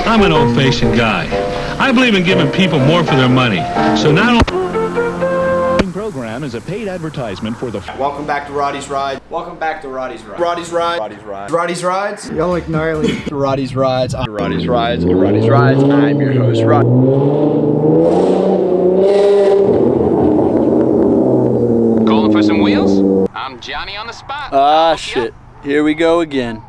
I'm an old-fashioned guy. I believe in giving people more for their money. So not only program is a paid advertisement for the. Welcome back to Roddy's Ride. Welcome back to Roddy's Ride. Roddy's Ride. Roddy's Ride. Roddy's Rides. Y'all look gnarly. Roddy's Rides. Roddy's Rides. Roddy's Rides. I'm your host, Rod. Calling for some wheels? I'm Johnny on the spot. Ah, shit. Here we go again.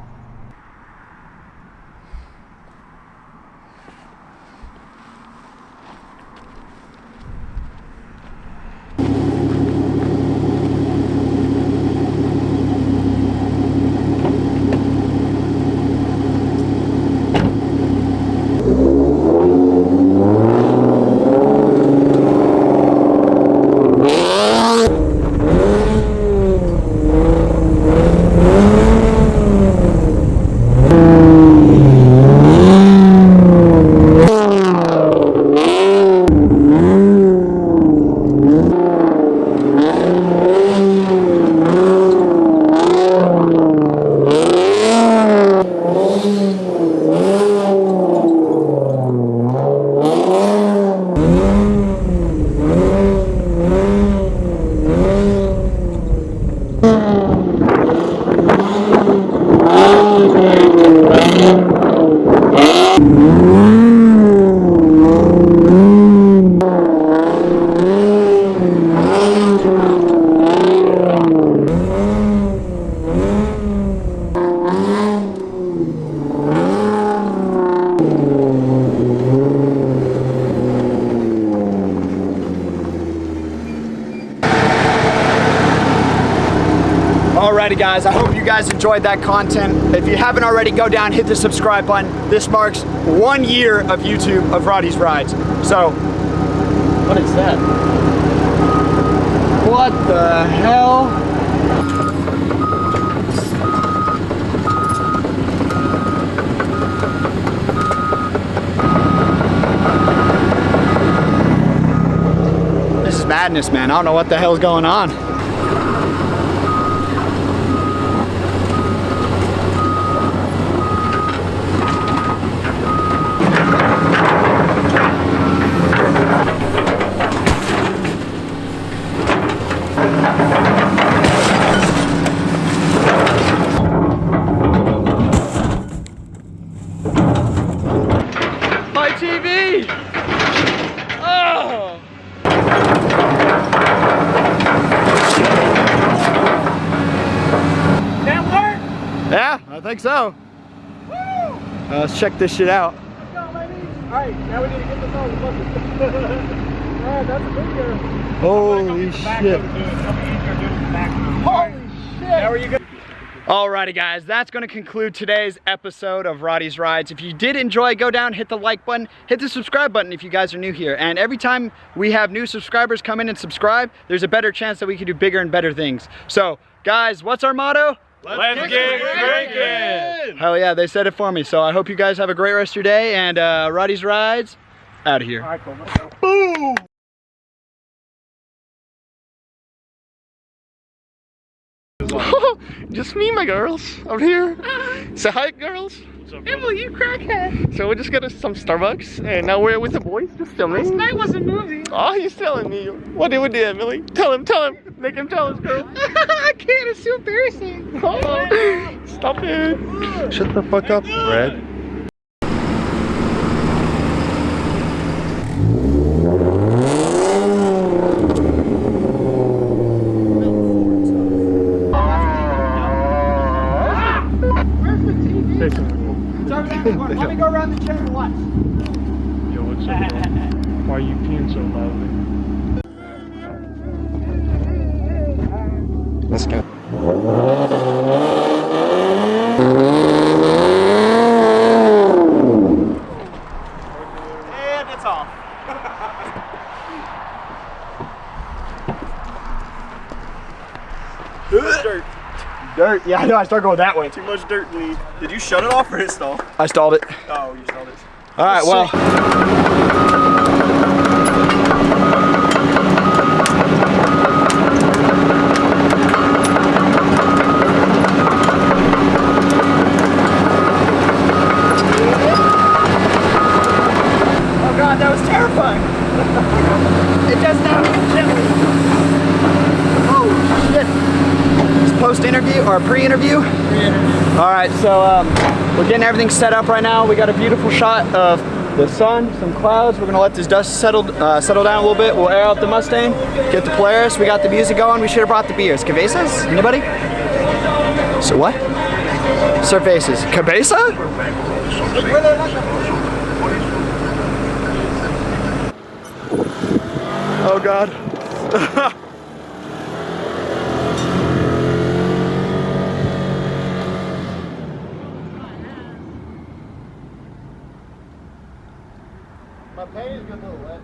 Alrighty guys, I hope you guys enjoyed that content. If you haven't already, go down, hit the subscribe button. This marks 1 year of YouTube of Roddy's Rides. So, what is that? What the hell? This is madness, man. I don't know what the hell's going on. TV! Oh! That work? Yeah, I think so. Woo! Let's check this shit out. Let's go, ladies. Alright, now we need to get this on. Alright, that's a big girl. Holy shit. Holy shit! How are you good? Alrighty guys, that's going to conclude today's episode of Roddy's Rides. If you did enjoy, go down, hit the like button, hit the subscribe button if you guys are new here. And every time we have new subscribers come in and subscribe, there's a better chance that we can do bigger and better things. So guys, what's our motto? let's get drinking! Hell yeah, they said it for me. So I hope you guys have a great rest of your day, and Roddy's Rides, out of here. Alright, cool. Let's go. Boom! Just me and my girls out here. Say hi, girls. Emily, you crackhead. So we just got us some Starbucks, and now we're with the boys, just filming. Last night was a movie. Oh, he's telling me. What did we do, Emily? Tell him. Make him tell us, girl. I can't, it's too embarrassing. Oh, stop it. Shut the fuck up, Red. Let me go around the chair and watch. Yo, what's up, bro? Why are you peeing so loudly? Let's go. And it's off. Dirt. Dirt. Yeah, I know. I started going that way. Too much dirt, Lee. Did you shut it off or hit stall? I stalled it. Oh, you stalled it. All right. Well. post-interview or pre-interview? All right, so we're getting everything set up right now. We got a beautiful shot of the sun, some clouds. We're gonna let this dust settle down a little bit. We'll air out the Mustang, get the Polaris. We got the music going. We should have brought the beers. Cabezas? Anybody? So what? Cervezas. Cabeza? Oh God. My paint is getting a little wet.